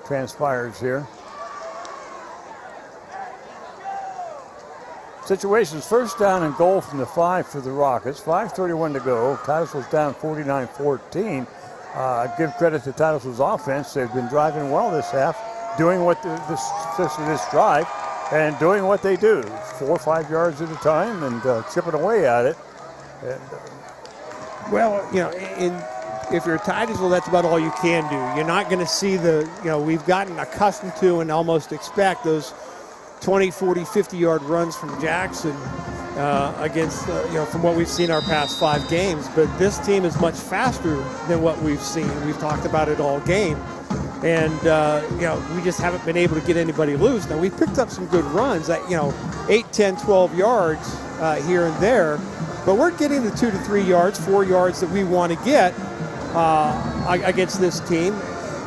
transpires here. Situation's first down and goal from the 5 for the Rockets. 5:31 to go. Titusville's down 49-14. Give credit to Titusville's offense. They've been driving well this half, doing what this drive, and doing what they do. 4 or 5 yards at a time and chipping away at it. And, well, if you're Titusville, that's about all you can do. You're not going to see we've gotten accustomed to and almost expect those 20, 40, 50-yard runs from Jackson against, from what we've seen our past 5 games. But this team is much faster than what we've seen. We've talked about it all game. And, we just haven't been able to get anybody loose. Now, we've picked up some good runs at, 8, 10, 12 yards here and there. But we're getting the 2 to 3 yards, 4 yards that we want to get against this team.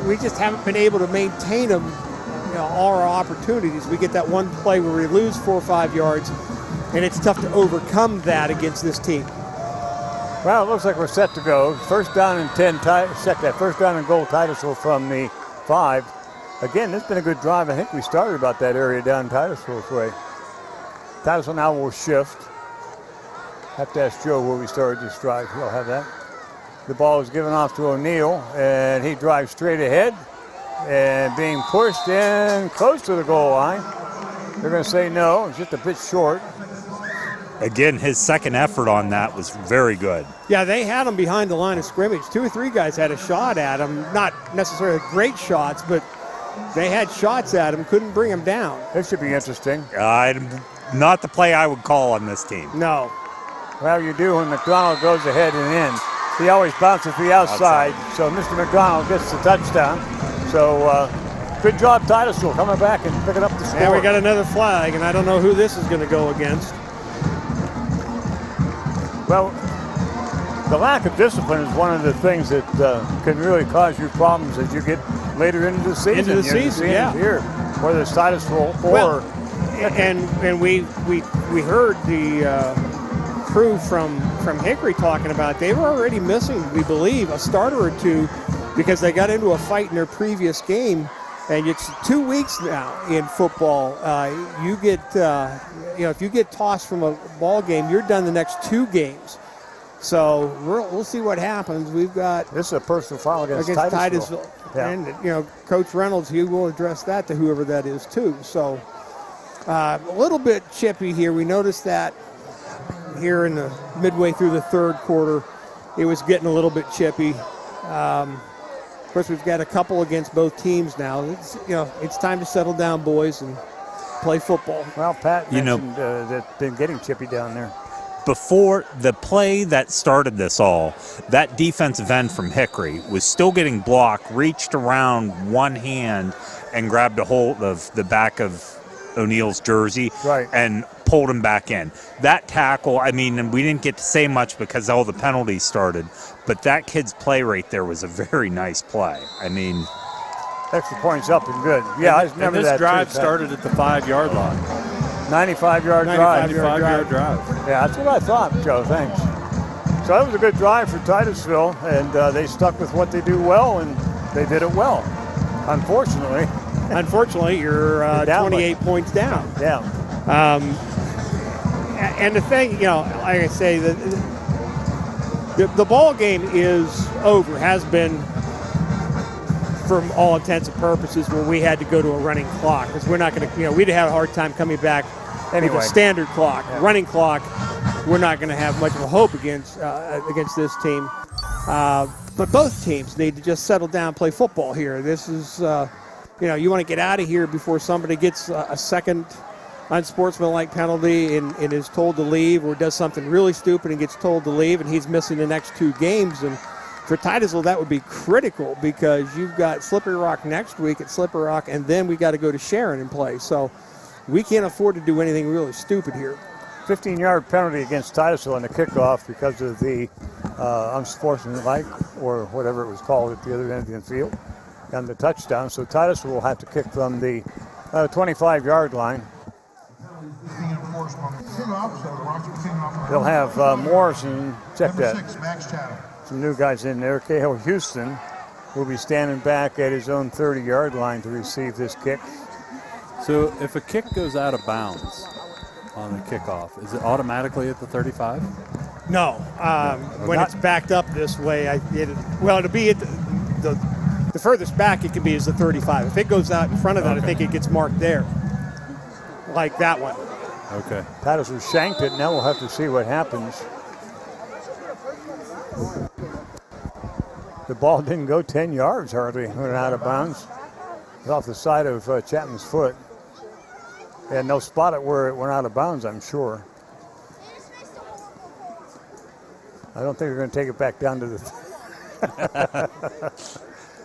We just haven't been able to maintain them, all our opportunities. We get that one play where we lose 4 or 5 yards, and it's tough to overcome that against this team. Well, it looks like we're set to go. First down and 10, set that first down and goal, Titusville from the 5. Again, this has been a good drive. I think we started about that area down Titusville's way. Titusville now will shift. Have to ask Joe where we started this drive. He'll have that. The ball is given off to O'Neill, and he drives straight ahead and being pushed in close to the goal line. They're going to say no. It's just a bit short. Again, his second effort on that was very good. Yeah, they had him behind the line of scrimmage. 2 or 3 guys had a shot at him. Not necessarily great shots, but they had shots at him. Couldn't bring him down. This should be interesting. Not the play I would call on this team. No. Well, you do when McDonald goes ahead and in. He always bounces the outside. So Mr. McDonald gets the touchdown. So good job, Titusville, coming back and picking up the score. Yeah, we got another flag, and I don't know who this is going to go against. Well, the lack of discipline is one of the things that can really cause you problems as you get later into the season. Into the season, yeah. Here, whether it's Titusville or... And we heard the crew from Hickory talking about they were already missing, we believe, a starter or two because they got into a fight in their previous game. And it's 2 weeks now in football. You get, if you get tossed from a ball game, you're done the next 2 games. So we'll see what happens. We've got this is a personal foul against Titusville. Yeah. And Coach Reynolds, he will address that to whoever that is too. So a little bit chippy here. We noticed that here in the midway through the third quarter, it was getting a little bit chippy. Of course, we've got a couple against both teams now. It's time to settle down, boys, and play football. Well, Pat mentioned that been getting chippy down there. Before the play that started this all, that defensive end from Hickory was still getting blocked, reached around one hand and grabbed a hold of the back of O'Neill's jersey and pulled him back in. That tackle, we didn't get to say much because all the penalties started, but that kid's play right there was a very nice play. Extra points up and good. Yeah, I remember that. This drive started at the 5-yard line. 95-yard drive. 95-yard drive. Yeah, that's what I thought, Joe. Thanks. So that was a good drive for Titusville, and they stuck with what they do well, and they did it well. Unfortunately, you're 28 points down. Yeah. And the thing, like I say, the ball game is over, has been from all intents and purposes when we had to go to a running clock, because we're not going to, we'd have a hard time coming back with a standard clock. Yeah. Running clock, we're not going to have much of a hope against this team. But both teams need to just settle down and play football here. This is, you want to get out of here before somebody gets a second unsportsmanlike penalty and is told to leave, or does something really stupid and gets told to leave, and he's missing the next 2 games. And for Titusville, that would be critical, because you've got Slippery Rock next week at Slippery Rock, and then we got to go to Sharon and play. So we can't afford to do anything really stupid here. 15-yard penalty against Titusville on the kickoff because of the unsportsmanlike, or whatever it was called, at the other end of the field, on the touchdown. So Titusville will have to kick from the 25-yard line. They'll have Morrison, check that, some new guys in there. Cahill Houston will be standing back at his own 30-yard line to receive this kick. So if a kick goes out of bounds on the kickoff, is it automatically at the 35? No, when it's backed up this way, it'll be at the furthest back it can be is the 35. If it goes out in front of that, I think it gets marked there, like that one. Okay. Titusville shanked it. Now we'll have to see what happens. The ball didn't go 10 yards hardly when it out of bounds. It was off the side of Chapman's foot. They had no spot at where it went out of bounds, I'm sure. I don't think they're going to take it back down to the...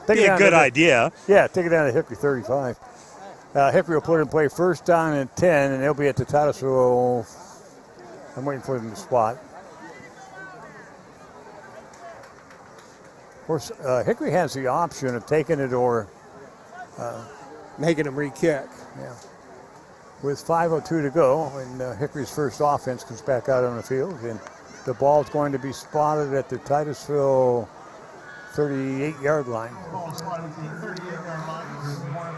Be a good idea. Yeah, take it down to Hickory 35. Hickory will put in play first down and 10, and they'll be at the Titusville. I'm waiting for them to spot. Of course, Hickory has the option of taking it or making them re-kick. Yeah. With 5:02 to go, and Hickory's first offense comes back out on the field, and the ball's going to be spotted at the Titusville 38-yard line.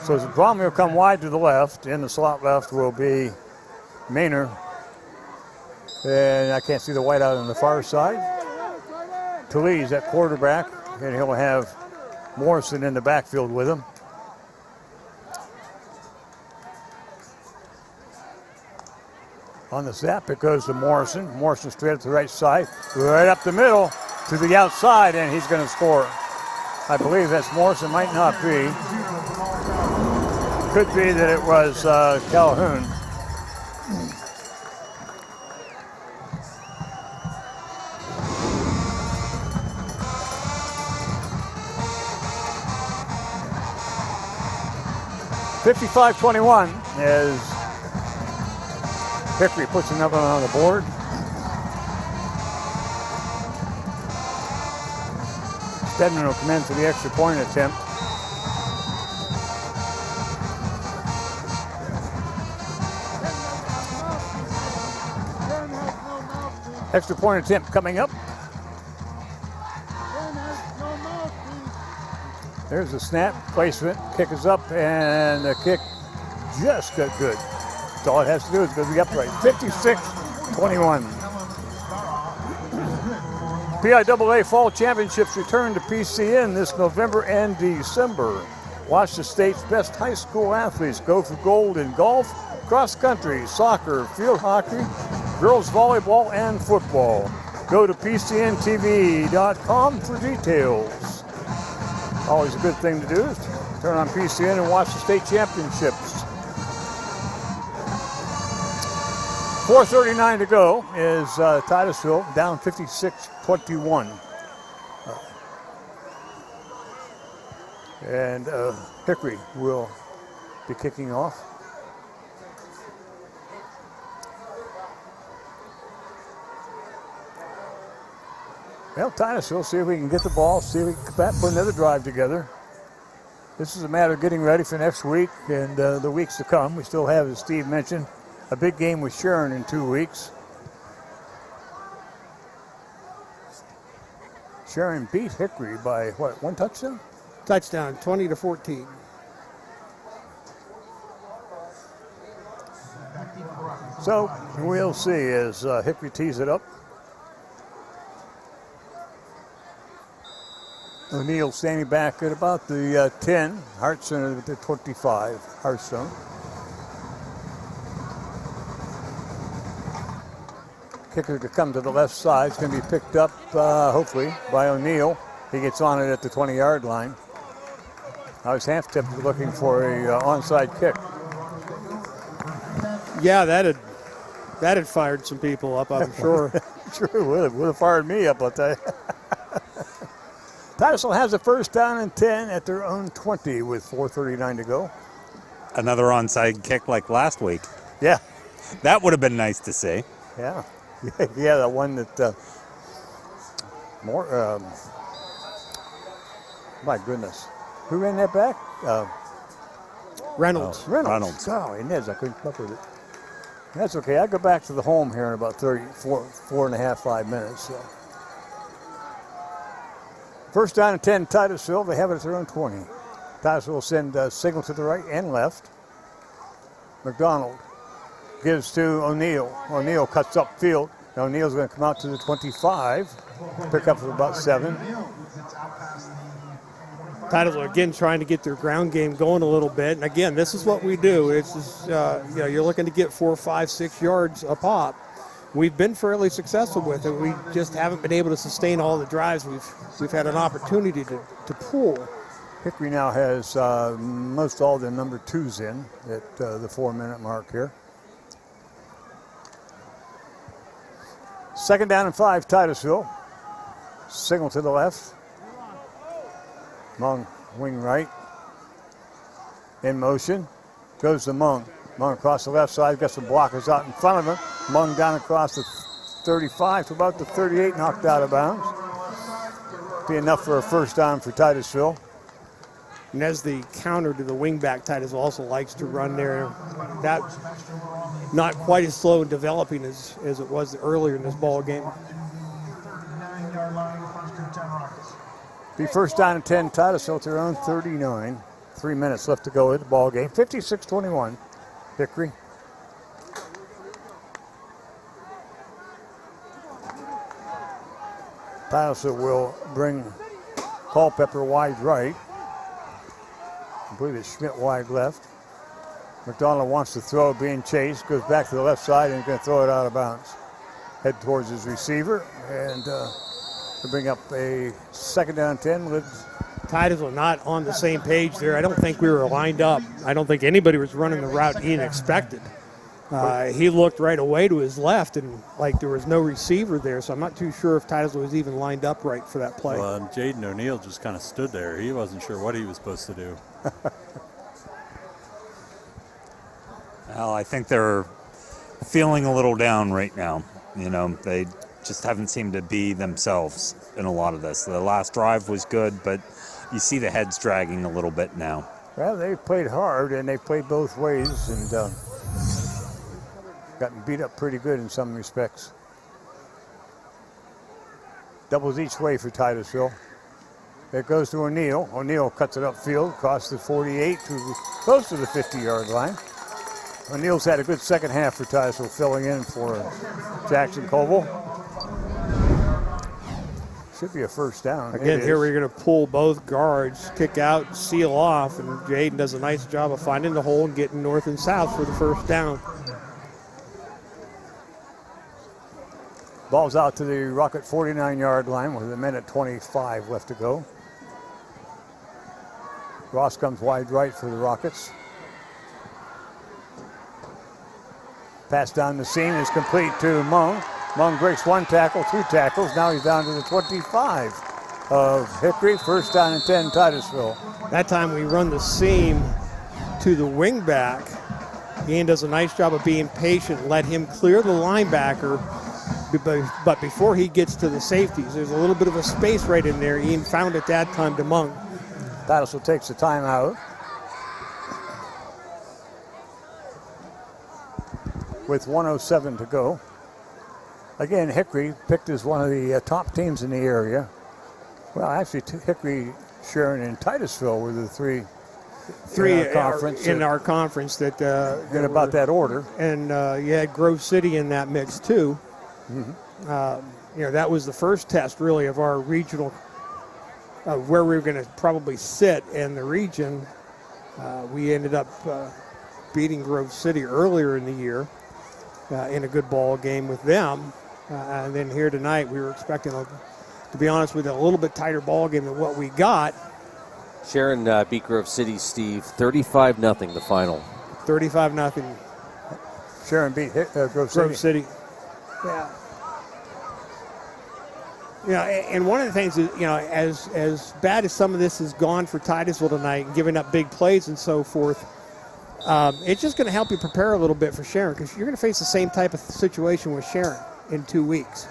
So the Bromley will come wide to the left. In the slot left will be Maynard. And I can't see the white out on the far side. Talese at quarterback, and he'll have Morrison in the backfield with him. On the snap, it goes to Morrison. Morrison straight up the right side, right up the middle to the outside, and he's going to score. I believe that's Morrison, might not be. Could be that it was Calhoun. (55-21) as Hickory puts another one on the board. Stedman will come in for the extra point attempt. Extra point attempt coming up. There's the snap, placement, kick is up, and the kick just got good. That's all it has to do is go to the upright. 56-21. PIAA Fall Championships return to PCN this November and December. Watch the state's best high school athletes go for gold in golf, cross country, soccer, field hockey, girls volleyball, and football. Go to PCNTV.com for details. Always a good thing to do is turn on PCN and watch the state championships. 4:39 to go is Titusville down 56-21. And Hickory will be kicking off. Well, Titusville, see if we can get the ball, see if we can put another drive together. This is a matter of getting ready for next week and the weeks to come. We still have, as Steve mentioned, a big game with Sharon in 2 weeks. Sharon beat Hickory by, what, one touchdown? Touchdown, 20-14. So we'll see as Hickory tees it up. O'Neill standing back at about the 10. Hartson at the 25. Hearthstone. Kicker to come to the left side. It's going to be picked up, hopefully, by O'Neill. He gets on it at the 20-yard line. I was half-tipped looking for a onside kick. Yeah, that had fired some people up, I'm sure. Sure would have fired me up, I'll tell you. Titusville has a first down and 10 at their own 20 with 4:39 to go. Another onside kick like last week. Yeah. That would have been nice to see. Yeah. Yeah, the one that my goodness. Who ran that back? Reynolds. Reynolds. Oh, Inez, I couldn't come up with it. That's okay. I'll go back to the home here in about 4 and a half, 5 minutes. So. First down and 10, Titusville. They have it at their own 20. Titusville will send a signal to the right and left. McDonald gives to O'Neill. O'Neill cuts upfield. O'Neill's going to come out to the 25. Pick up for about 7. Titusville again trying to get their ground game going a little bit. And again, this is what we do. It's just, you're looking to get 4, 5, 6 yards a pop. We've been fairly successful with it. We just haven't been able to sustain all the drives we've had an opportunity to pull. Hickory now has most all the number 2s in at the 4-minute mark here. Second down and 5, Titusville. Signal to the left. Mung, wing right. In motion. Goes to Mung. Mung across the left side. Got some blockers out in front of him. Mung down across the 35 to about the 38, knocked out of bounds. Be enough for a first down for Titusville. And as the counter to the wingback, Titusville also likes to run there. That not quite as slow in developing as it was earlier in this ball game. Be first down and 10, Titusville to their own 39. 3 minutes left to go in the ball game. 56-21, Hickory. Titusville will bring Culpepper wide right. I believe it's Schmidt wide left. McDonald wants to throw, being chased, goes back to the left side and is going to throw it out of bounds. Head towards his receiver and to bring up a second down 10 with Titusville not on the same page there. I don't think we were lined up. I don't think anybody was running the route Ian expected. He looked right away to his left and like there was no receiver there, so I'm not too sure if Titusville was even lined up right for that play. Well, Jaden O'Neill just kind of stood there. He wasn't sure what he was supposed to do. Well, I think they're feeling a little down right now. You know, they just haven't seemed to be themselves in a lot of this. The last drive was good, but you see the heads dragging a little bit now. Well, they played hard and they played both ways and gotten beat up pretty good in some respects. Doubles each way for Titusville. It goes to O'Neill. O'Neill cuts it upfield, across the 48 to close to the 50-yard line. O'Neill's had a good second half for Titusville, filling in for Jackson Coble. Should be a first down. Again, here we're going to pull both guards, kick out, seal off, and Jaden does a nice job of finding the hole and getting north and south for the first down. Ball's out to the Rocket 49-yard line with a minute 25 left to go. Ross comes wide right for the Rockets. Pass down the seam is complete to Mung. Mung breaks 1 tackle, 2 tackles. Now he's down to the 25 of Hickory. First down and 10, Titusville. That time we run the seam to the wing back. Ian does a nice job of being patient, let him clear the linebacker. But before he gets to the safeties, there's a little bit of a space right in there. Ian found it that time to Mung. Titusville takes the timeout. With 1:07 to go. Again, Hickory picked as one of the top teams in the area. Well, actually, Hickory, Sharon, and Titusville were the three in our conference that in about that order. And you had Grove City in that mix too. Mm-hmm. That was the first test really of our regional, where we were going to probably sit in the region. We ended up beating Grove City earlier in the year in a good ball game with them. And then here tonight we were expecting, to be honest with you, a little bit tighter ball game than what we got. Sharon beat Grove City, Steve, 35-0 the final. 35-0. Sharon beat Grove City. Yeah. And one of the things is, as bad as some of this has gone for Titusville tonight, giving up big plays and so forth, it's just going to help you prepare a little bit for Sharon, because you're going to face the same type of situation with Sharon in 2 weeks.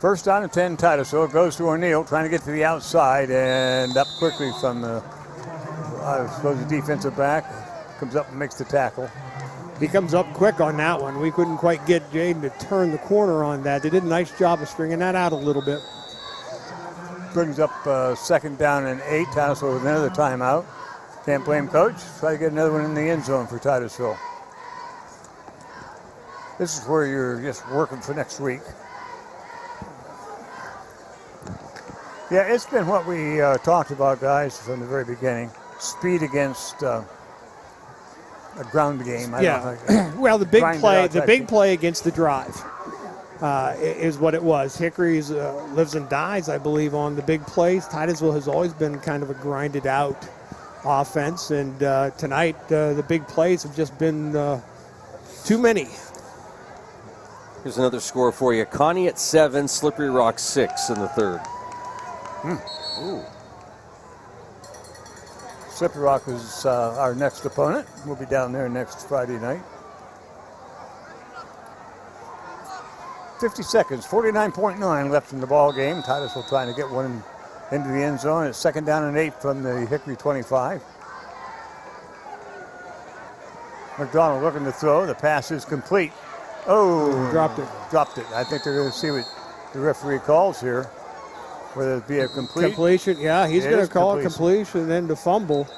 First down and 10, Titusville. Goes to O'Neill, trying to get to the outside and up quickly from the, the defensive back. Comes up and makes the tackle. He comes up quick on that one. We couldn't quite get Jaden to turn the corner on that. They did a nice job of stringing that out a little bit. brings up second down and 8. Titusville with another timeout. Can't blame coach. Try to get another one in the end zone for Titusville. This is where you're just working for next week. Yeah, it's been what we talked about, guys, from the very beginning. Speed against a ground game. Well, the big play against the drive is what it was. Hickory's lives and dies, I believe, on the big plays. Titusville has always been kind of a grinded out offense, and tonight the big plays have just been too many. Here's another score for you. Connie at 7, Slippery Rock 6 in the third. Ooh. Slippery Rock is our next opponent. We'll be down there next Friday night. 50 seconds, 49.9 left in the ball game. Titusville trying to get one into the end zone. It's second down and 8 from the Hickory 25. McDonald looking to throw. The pass is complete. Oh, dropped it. I think they're going to see what the referee calls here. Whether it be a completion. Yeah, he's going to call a completion and then the fumble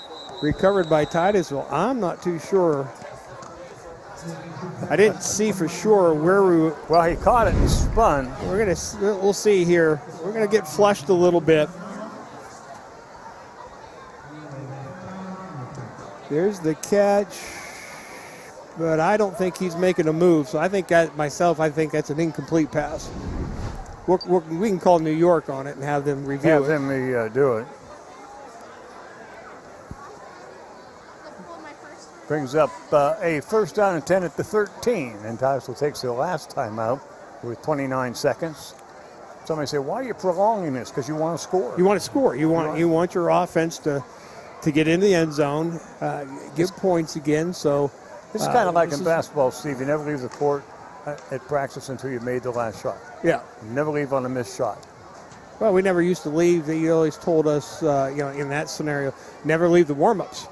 recovered by Titusville. I'm not too sure. I didn't see for sure where we. Well, he caught it and spun. We'll see here. We're gonna get flushed a little bit. There's the catch, but I don't think he's making a move. So I think I think that's an incomplete pass. We can call New York on it and have them review it. Have them do it. Brings up a first down and 10 at the 13. And Titusville takes the last time out with 29 seconds. Somebody say, why are you prolonging this? Because you want to score. You want to score. You want your offense to get in the end zone, give points again. So this is kind of like in basketball, Steve. You never leave the court at practice until you've made the last shot. Yeah. You never leave on a missed shot. Well, we never used to leave. You always told us, in that scenario, never leave the warm-ups.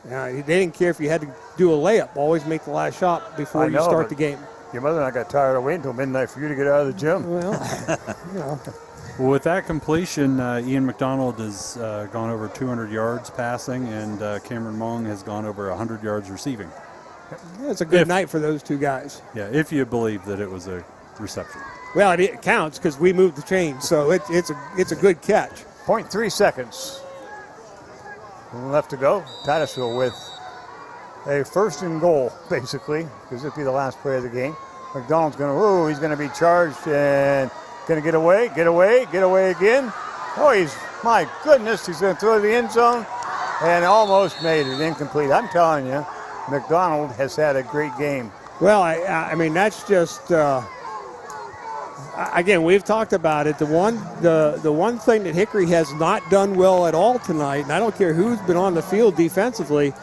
They didn't care if you had to do a layup. Always make the last shot before you start the game. Your mother and I got tired of waiting until midnight for you to get out of the gym. Well, Well, with that completion, Ian McDonald has gone over 200 yards passing, and Cameron Mong has gone over 100 yards receiving. Yeah, it's a good night for those two guys. Yeah, if you believe that it was a reception. Well, it counts because we moved the chains, so it's a good catch. 0.3 seconds left to go. Titusville with a first and goal, basically, because this will be the last play of the game. McDonald's he's going to be charged and going to get away again. My goodness, he's going to throw the end zone and almost made it incomplete. I'm telling you, McDonald has had a great game. Well, I mean, that's just, again, we've talked about it. The one thing that Hickory has not done well at all tonight, and I don't care who's been on the field defensively,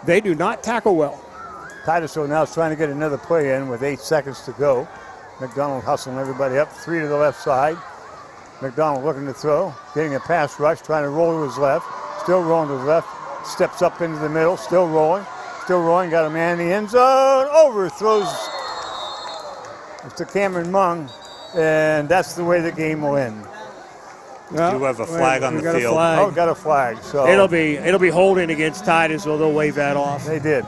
they do not tackle well. Titusville now is trying to get another play in with 8 seconds to go. McDonald hustling everybody up, 3 to the left side. McDonald looking to throw, getting a pass rush, trying to roll to his left, still rolling to his left, steps up into the middle, still rolling, got a man in the end zone, overthrows to Cameron Mung, and that's the way the game will end. Well, you have a flag on the field. Got a flag. So it'll be holding against Titusville. They'll wave that off. They did.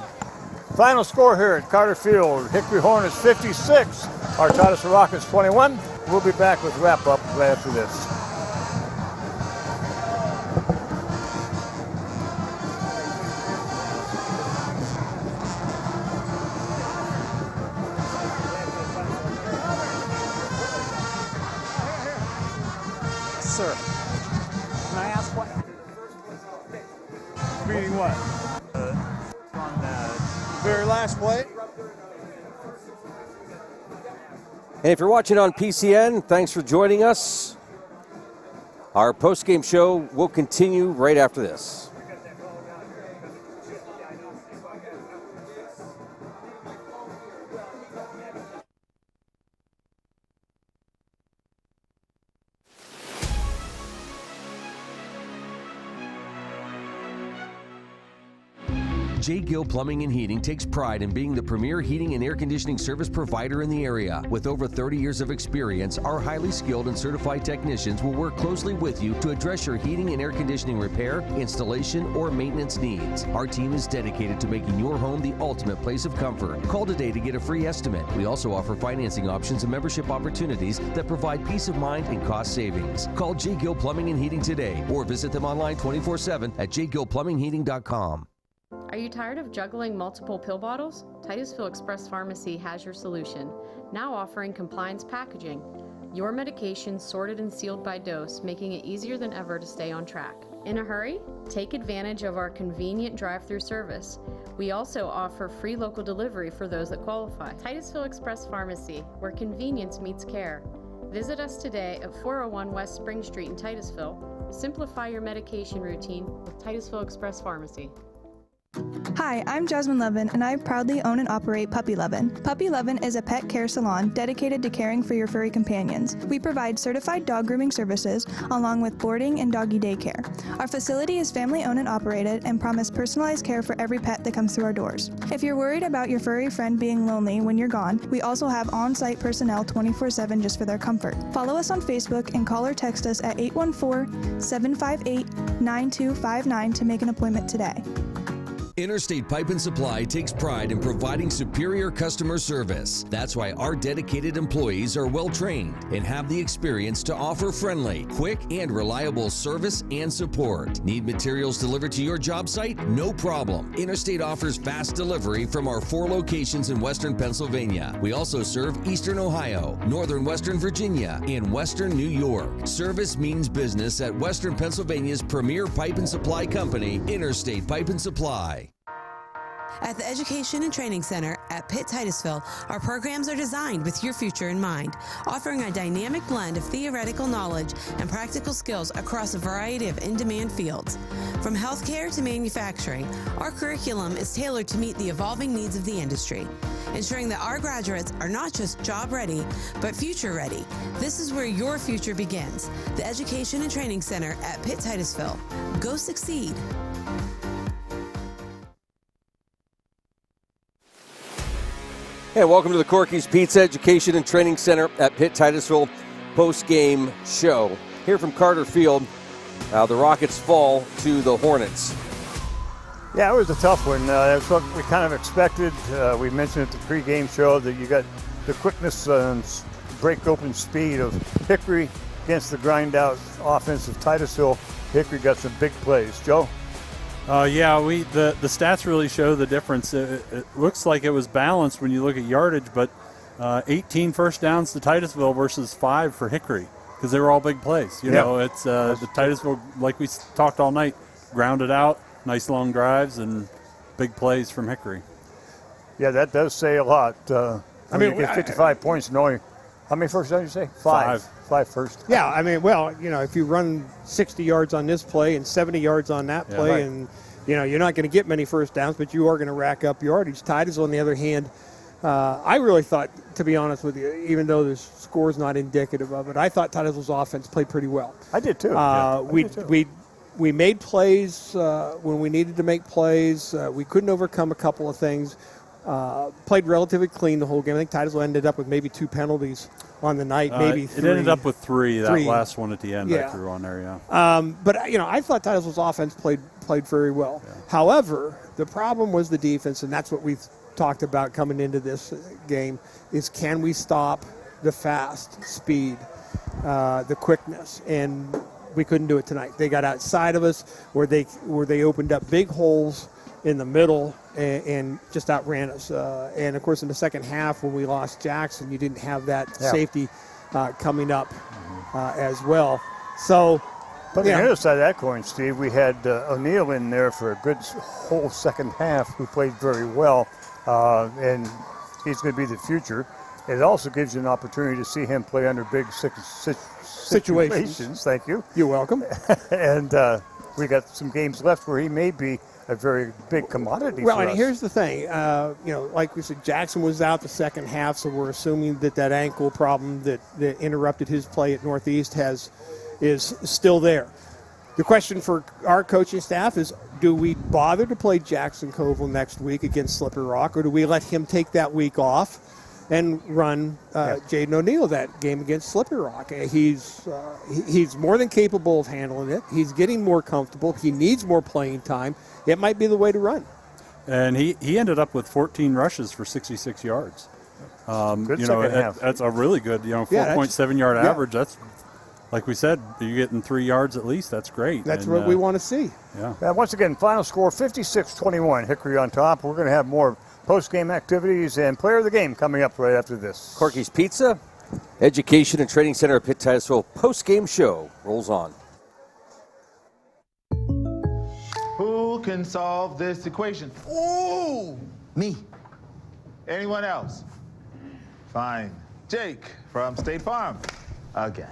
Final score here at Carter Field: Hickory Hornets 56, our Titusville Rockets 21. We'll be back with wrap up right after this. Sir, can I ask what? Meaning what? On the very last play. And if you're watching on PCN, thanks for joining us. Our post-game show will continue right after this. J. Gill Plumbing and Heating takes pride in being the premier heating and air conditioning service provider in the area. With over 30 years of experience, our highly skilled and certified technicians will work closely with you to address your heating and air conditioning repair, installation, or maintenance needs. Our team is dedicated to making your home the ultimate place of comfort. Call today to get a free estimate. We also offer financing options and membership opportunities that provide peace of mind and cost savings. Call J. Gill Plumbing and Heating today or visit them online 24/7 at jgillplumbingheating.com. Are you tired of juggling multiple pill bottles? Titusville Express Pharmacy has your solution, now offering compliance packaging. Your medication sorted and sealed by dose, making it easier than ever to stay on track. In a hurry? Take advantage of our convenient drive-through service. We also offer free local delivery for those that qualify. Titusville Express Pharmacy, where convenience meets care. Visit us today at 401 West Spring Street in Titusville. Simplify your medication routine with Titusville Express Pharmacy. Hi, I'm Jasmine Levin, and I proudly own and operate Puppy Levin. Puppy Levin is a pet care salon dedicated to caring for your furry companions. We provide certified dog grooming services along with boarding and doggy daycare. Our facility is family-owned and operated and promise personalized care for every pet that comes through our doors. If you're worried about your furry friend being lonely when you're gone, we also have on-site personnel 24/7 just for their comfort. Follow us on Facebook and call or text us at 814-758-9259 to make an appointment today. Interstate Pipe and Supply takes pride in providing superior customer service. That's why our dedicated employees are well trained and have the experience to offer friendly, quick, and reliable service and support. Need materials delivered to your job site? No problem. Interstate offers fast delivery from our 4 locations in Western Pennsylvania. We also serve Eastern Ohio, Northern Western Virginia, and Western New York. Service means business at Western Pennsylvania's premier pipe and supply company, Interstate Pipe and Supply. At the Education and Training Center at Pitt Titusville, our programs are designed with your future in mind, offering a dynamic blend of theoretical knowledge and practical skills across a variety of in-demand fields. From healthcare to manufacturing, our curriculum is tailored to meet the evolving needs of the industry, ensuring that our graduates are not just job-ready, but future-ready. This is where your future begins. The Education and Training Center at Pitt Titusville. Go succeed. Hey, welcome to the Corky's Pizza Education and Training Center at Pitt Titusville post-game show. Here from Carter Field, the Rockets fall to the Hornets. Yeah, it was a tough one. That's what we kind of expected. We mentioned at the pregame show that you got the quickness and break-open speed of Hickory against the grind-out offense of Titusville. Hickory got some big plays. Joe? The stats really show the difference. It looks like it was balanced when you look at yardage, but 18 first downs to Titusville versus 5 for Hickory because they were all big plays. You know, it's the Titusville, like we talked all night, grounded out, nice long drives, and big plays from Hickory. Yeah, that does say a lot. You get 55 points and only, how many first downs did you say? 5. 5 first. Yeah, if you run 60 yards on this play and 70 yards on that play, and you're not going to get many first downs, but you are going to rack up yardage. Titusville, on the other hand, I really thought, to be honest with you, even though the score's not indicative of it, I thought Titusville's offense played pretty well. I did too. We made plays when we needed to make plays. We couldn't overcome a couple of things. Played relatively clean the whole game. I think Titusville ended up with maybe 2 penalties on the night, maybe 3. It ended up with 3. That last one at the end I threw on there, But I thought Titusville's offense played very well. Yeah. However, the problem was the defense, and that's what we've talked about coming into this game, is can we stop the fast speed, the quickness, and we couldn't do it tonight. They got outside of us where they opened up big holes in the middle and just outran us. And, of course, in the second half when we lost Jackson, you didn't have that safety coming up as well. So, but on the other side of that coin, Steve, we had O'Neill in there for a good whole second half who played very well, and he's going to be the future. It also gives you an opportunity to see him play under big situations. Thank you. You're welcome. And we got some games left where he may be a very big commodity for us. Well, and here's the thing. Like we said, Jackson was out the second half, so we're assuming that ankle problem that interrupted his play at Northeast is still there. The question for our coaching staff is, do we bother to play Jackson Covell next week against Slippery Rock, or do we let him take that week off and run Jaden O'Neal that game against Slippery Rock? He's more than capable of handling it. He's getting more comfortable. He needs more playing time. It might be the way to run. And he ended up with 14 rushes for 66 yards. Good second half. That's a really good, 4.7 yard average. That's, like we said, you're getting 3 yards at least. That's great. That's what we want to see. Yeah. Once again, final score 56-21. Hickory on top. We're going to have more post-game activities and player of the game coming up right after this. Corky's Pizza, Education and Training Center at Pitt Titusville post-game show rolls on. Who can solve this equation? Ooh, me. Anyone else? Fine. Jake from State Farm. Again.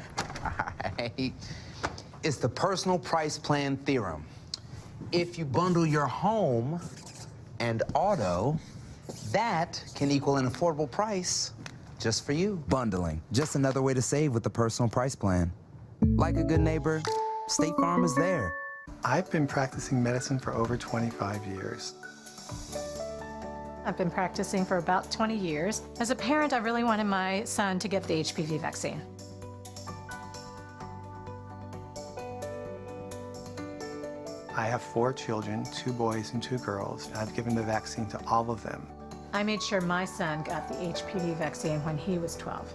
It's the personal price plan theorem. If you bundle your home and auto, that can equal an affordable price just for you. Bundling, just another way to save with the personal price plan. Like a good neighbor, State Farm is there. I've been practicing medicine for over 25 years. I've been practicing for about 20 years. As a parent, I really wanted my son to get the HPV vaccine. I have 4 children, 2 boys and 2 girls. I've given the vaccine to all of them. I made sure my son got the HPV vaccine when he was 12.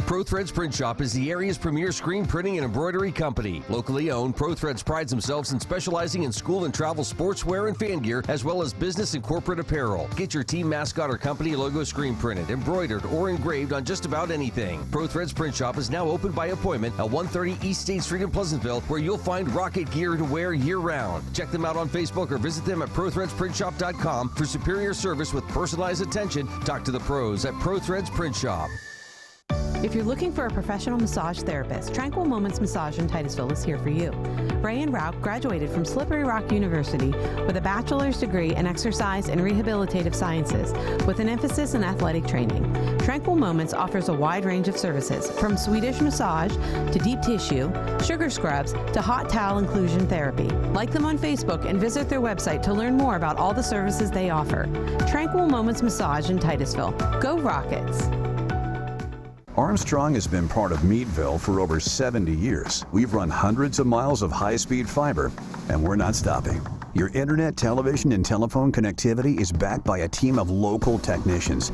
ProThreads Print Shop is the area's premier screen printing and embroidery company. Locally owned, ProThreads prides themselves in specializing in school and travel sportswear and fan gear, as well as business and corporate apparel. Get your team mascot or company logo screen printed, embroidered, or engraved on just about anything. ProThreads Print Shop is now open by appointment at 130 East State Street in Pleasantville, where you'll find Rocket gear to wear year-round. Check them out on Facebook or visit them at ProThreadsPrintShop.com for superior service with personalized attention. Talk to the pros at ProThreads Print Shop. If you're looking for a professional massage therapist, Tranquil Moments Massage in Titusville is here for you. Ray and Rauch graduated from Slippery Rock University with a bachelor's degree in exercise and rehabilitative sciences with an emphasis in athletic training. Tranquil Moments offers a wide range of services, from Swedish massage to deep tissue, sugar scrubs to hot towel inclusion therapy. Like them on Facebook and visit their website to learn more about all the services they offer. Tranquil Moments Massage in Titusville. Go Rockets! Armstrong has been part of Meadville for over 70 years. We've run hundreds of miles of high-speed fiber, and we're not stopping. Your internet, television, and telephone connectivity is backed by a team of local technicians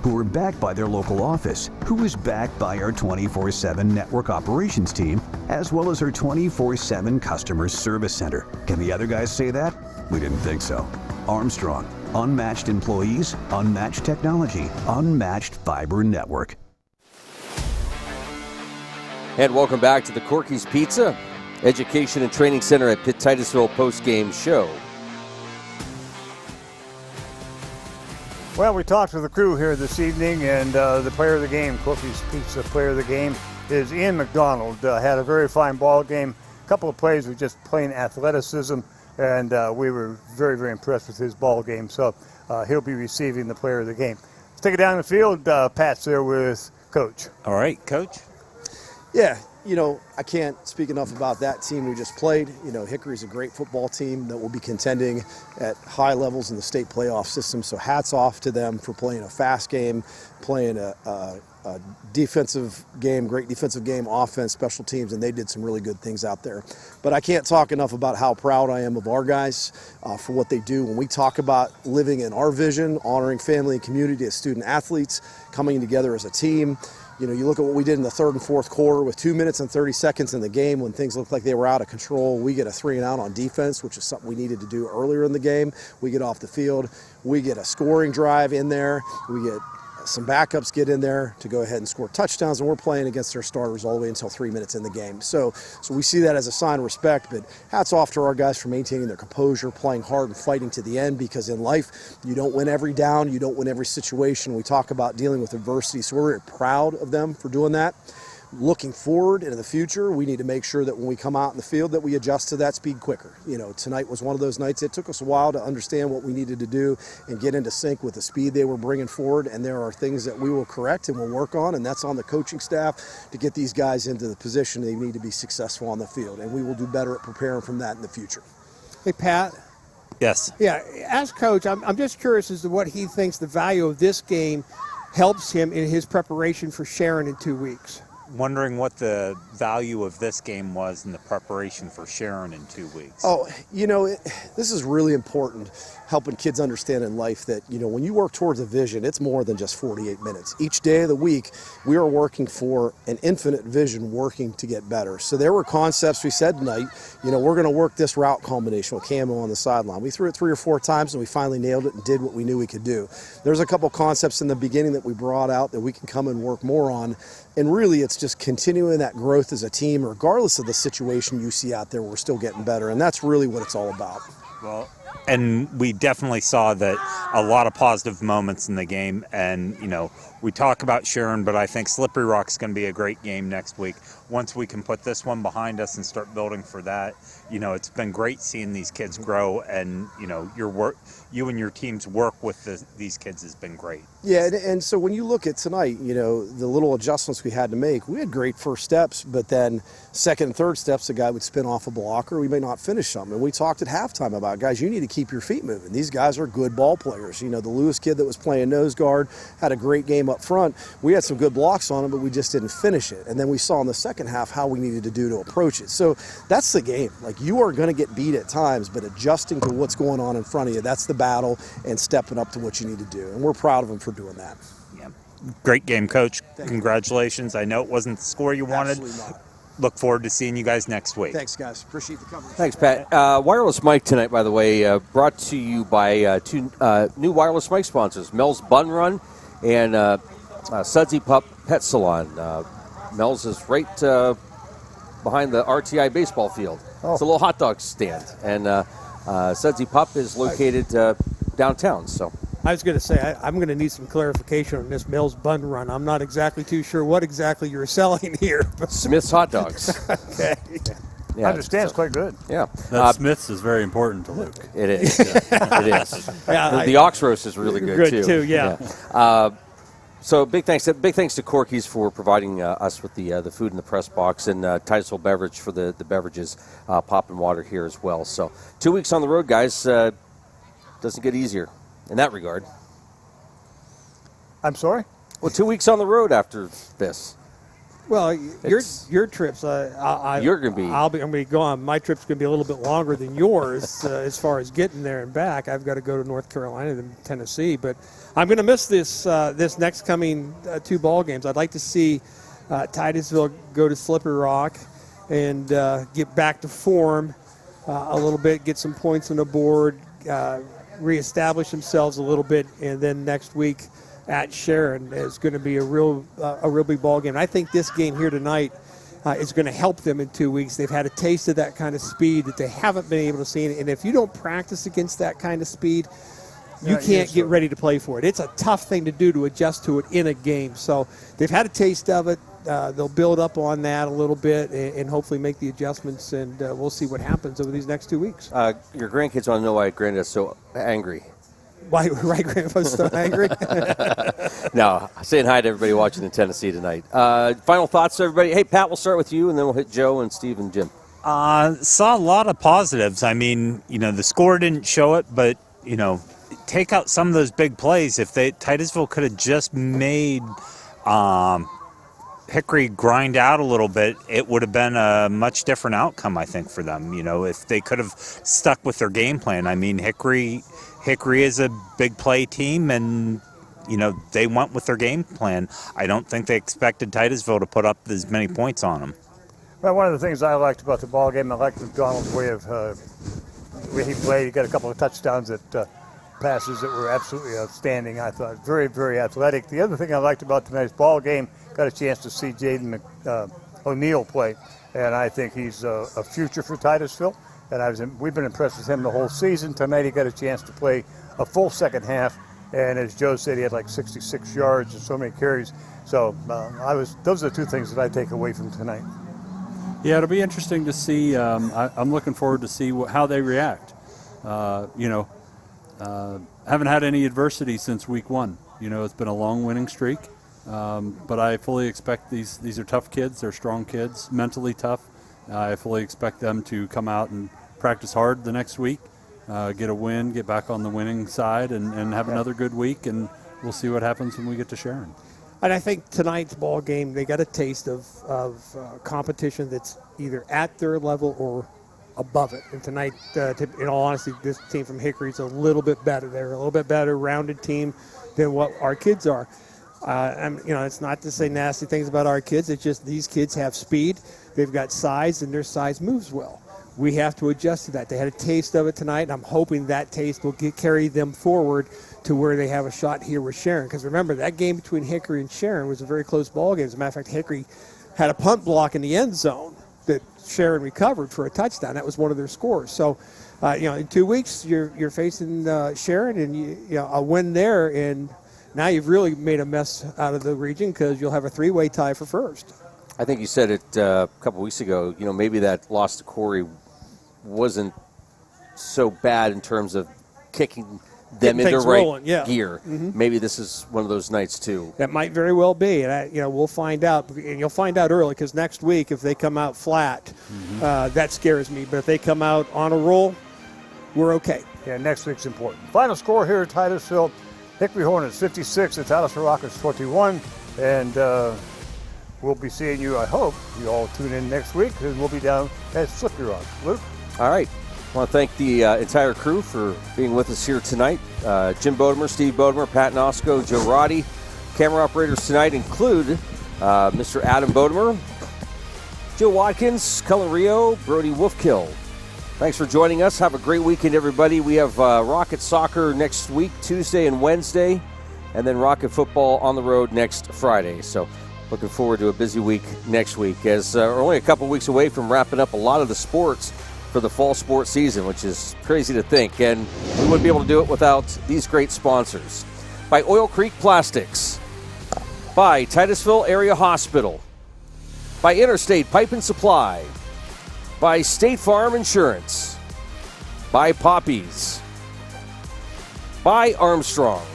who are backed by their local office, who is backed by our 24/7 network operations team, as well as our 24/7 customer service center. Can the other guys say that? We didn't think so. Armstrong, unmatched employees, unmatched technology, unmatched fiber network. And welcome back to the Corky's Pizza, Education and Training Center at Pitt Titusville post-game show. Well, we talked to the crew here this evening, and the player of the game, Corky's Pizza player of the game, is Ian McDonald. Had a very fine ball game. A couple of plays with just plain athleticism, and we were very, very impressed with his ball game. So he'll be receiving the player of the game. Let's take it down the field. Pat's there with Coach. All right, Coach. Yeah, I can't speak enough about that team we just played. Hickory's a great football team that will be contending at high levels in the state playoff system. So hats off to them for playing a fast game, playing a defensive game, great defensive game, offense, special teams, and they did some really good things out there. But I can't talk enough about how proud I am of our guys for what they do. When we talk about living in our vision, honoring family and community as student athletes, coming together as a team, you look at what we did in the third and fourth quarter with 2 minutes and 30 seconds in the game when things looked like they were out of control. We get a 3-and-out on defense, which is something we needed to do earlier in the game. We get off the field. We get a scoring drive in there. We get some backups get in there to go ahead and score touchdowns, and we're playing against their starters all the way until 3 minutes in the game. So we see that as a sign of respect, but hats off to our guys for maintaining their composure, playing hard and fighting to the end, because in life, you don't win every down, you don't win every situation. We talk about dealing with adversity, so we're very proud of them for doing that. looking forward into the future, we need to make sure that when we come out in the field that we adjust to that speed quicker. Tonight was one of those nights. It took us a while to understand what we needed to do and get into sync with the speed they were bringing forward, and there are things that we will correct and we'll work on, and that's on the coaching staff to get these guys into the position they need to be successful on the field, and we will do better at preparing from that in the future. Hey, Pat. Yes. Yeah, as coach, I'm just curious as to what he thinks the value of this game helps him in his preparation for Sharon in 2 weeks. Wondering what the value of this game was in the preparation for Sharon in 2 weeks. Oh, this is really important, helping kids understand in life that, when you work towards a vision, it's more than just 48 minutes. Each day of the week, we are working for an infinite vision, working to get better. So there were concepts we said tonight, we're going to work this route combination with Camo on the sideline. We threw it 3 or 4 times and we finally nailed it and did what we knew we could do. There's a couple concepts in the beginning that we brought out that we can come and work more on. And really, it's just continuing that growth as a team, regardless of the situation you see out there, we're still getting better. And that's really what it's all about. Well, and we definitely saw that a lot of positive moments in the game. And, we talk about Sharon, but I think Slippery Rock's going to be a great game next week. Once we can put this one behind us and start building for that, it's been great seeing these kids grow, and, you and your team's work with these kids has been great. Yeah, and so when you look at tonight, the little adjustments we had to make, we had great first steps, but then second and third steps, the guy would spin off a blocker, we may not finish something. And we talked at halftime about, guys, you need to keep your feet moving. These guys are good ball players. The Lewis kid that was playing nose guard had a great game up front. We had some good blocks on him, but we just didn't finish it. And then we saw in the second half how we needed to do to approach it. So that's the game. Like, you are going to get beat at times, but adjusting to what's going on in front of you, that's the battle, and stepping up to what you need to do. And we're proud of them for doing that. Yeah. Great game, Coach. Congratulations. I know it wasn't the score you wanted. Absolutely not. Look forward to seeing you guys next week. Thanks, guys. Appreciate the coverage. Thanks, Pat. Wireless mic tonight, by the way, brought to you by 2 new wireless mic sponsors, Mel's Bun Run and Sudsy Pup Pet Salon. Mel's is right behind the RTI baseball field. Oh. It's a little hot dog stand. And Sudsy Pup is located downtown. So I was going to say, I'm going to need some clarification on this Mel's Bun Run. I'm not exactly too sure what exactly you're selling here. Smith's Hot Dogs. Okay. Yeah, I understand it's quite good. Yeah. Smith's is very important to Luke. It is. It is. Yeah, the ox roast is really good too. Yeah. So big thanks to Corky's for providing us with the food in the press box, and Titusville Beverage for the beverages, pop and water here as well. So 2 weeks on the road, guys, doesn't get easier in that regard. I'm sorry? Well, 2 weeks on the road after this. Well, your trips, you're going to be. I'm going to be gone. My trip's going to be a little bit longer than yours as far as getting there and back. I've got to go to North Carolina and Tennessee, but I'm going to miss this next coming 2 ball games. I'd like to see Titusville go to Slippery Rock and get back to form a little bit, get some points on the board, reestablish themselves a little bit, and then next week at Sharon is going to be a real big ball game. I think this game here tonight is going to help them in 2 weeks. They've had a taste of that kind of speed that they haven't been able to see, and if you don't practice against that kind of speed, you can't get ready to play for it. It's a tough thing to do, to adjust to it in a game. So they've had a taste of it. They'll build up on that a little bit and hopefully make the adjustments, and we'll see what happens over these next 2 weeks. Your grandkids want to know why Granddad's so angry. Why Grandpa's so angry? No, saying hi to everybody watching in Tennessee tonight. Final thoughts, everybody. Hey, Pat, we'll start with you, and then we'll hit Joe and Steve and Jim. Saw a lot of positives. I mean, the score didn't show it, but, take out some of those big plays. If Titusville could have just made Hickory grind out a little bit, it would have been a much different outcome, I think, for them. If they could have stuck with their game plan. I mean, Hickory is a big play team, and they went with their game plan. I don't think they expected Titusville to put up as many points on them. Well, one of the things I liked about the ball game, I liked McDonald's way he played. He got a couple of touchdowns at passes that were absolutely outstanding. I thought very, very athletic. The other thing I liked about tonight's ball game, got a chance to see Jaden O'Neill play, and I think he's a future for Titusville. And we've been impressed with him the whole season. Tonight he got a chance to play a full second half, And as Joe said, he had like 66 yards and so many carries. So those are the two things that I take away from tonight. Yeah, it'll be interesting to see. I'm looking forward to see how they react. Haven't had any adversity since week 1. It's been a long winning streak. But I fully expect these are tough kids. They're strong kids, mentally tough. I fully expect them to come out and practice hard the next week, get a win, get back on the winning side, and have another good week. And we'll see what happens when we get to Sharon. And I think tonight's ball game, they got a taste of competition that's either at their level or above it. And tonight, in all honesty, this team from Hickory is a little bit better. They're a little bit better rounded team than what our kids are. It's not to say nasty things about our kids. It's just these kids have speed. They've got size, and their size moves well. We have to adjust to that. They had a taste of it tonight, and I'm hoping that taste will carry them forward to where they have a shot here with Sharon. Because remember, that game between Hickory and Sharon was a very close ball game. As a matter of fact, Hickory had a punt block in the end zone that Sharon recovered for a touchdown. That was one of their scores. So, in 2 weeks, you're facing Sharon, and a win there, and now you've really made a mess out of the region because you'll have a 3-way tie for first. I think you said it a couple weeks ago. Maybe that loss to Corey wasn't so bad in terms of kicking them into right gear. Mm-hmm. Maybe this is one of those nights too. That might very well be, and we'll find out. And you'll find out early because next week, if they come out flat, that scares me. But if they come out on a roll, we're okay. Yeah, next week's important. Final score here at Titusville: Hickory Hornets 56, the Titusville Rockets 21, and we'll be seeing you. I hope you all tune in next week because we'll be down at Slippery Rock. Luke. All right. I want to thank the entire crew for being with us here tonight. Jim Bodemer, Steve Bodemer, Pat Nosco, Joe Roddy. Camera operators tonight include Mr. Adam Bodemer, Joe Watkins, Cullen Rio, Brody Wolfkill. Thanks for joining us. Have a great weekend, everybody. We have Rocket Soccer next week, Tuesday and Wednesday, and then Rocket Football on the road next Friday. So looking forward to a busy week next week, as we're only a couple weeks away from wrapping up a lot of the sports for the fall sports season, which is crazy to think, and we wouldn't be able to do it without these great sponsors. By Oil Creek Plastics, by Titusville Area Hospital, by Interstate Pipe and Supply, by State Farm Insurance, by Poppies, by Armstrong,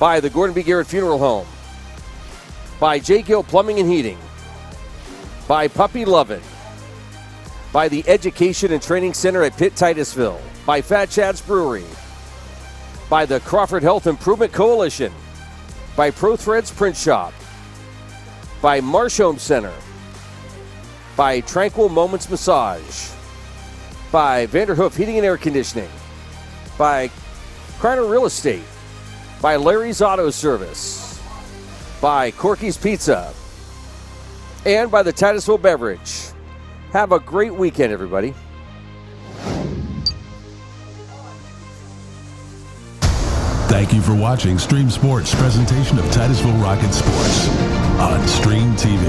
by the Gordon B. Garrett Funeral Home, by J. Gill Plumbing and Heating, by Puppy Lovin', by the Education and Training Center at Pitt Titusville, by Fat Chad's Brewery, by the Crawford Health Improvement Coalition, by Pro Threads Print Shop, by Marsh Home Center, by Tranquil Moments Massage, by Vanderhoof Heating and Air Conditioning, by Kreiner Real Estate, by Larry's Auto Service, by Corky's Pizza, and by the Titusville Beverage. Have a great weekend, everybody. Thank you for watching Stream Sports' presentation of Titusville Rockets Sports on Stream TV.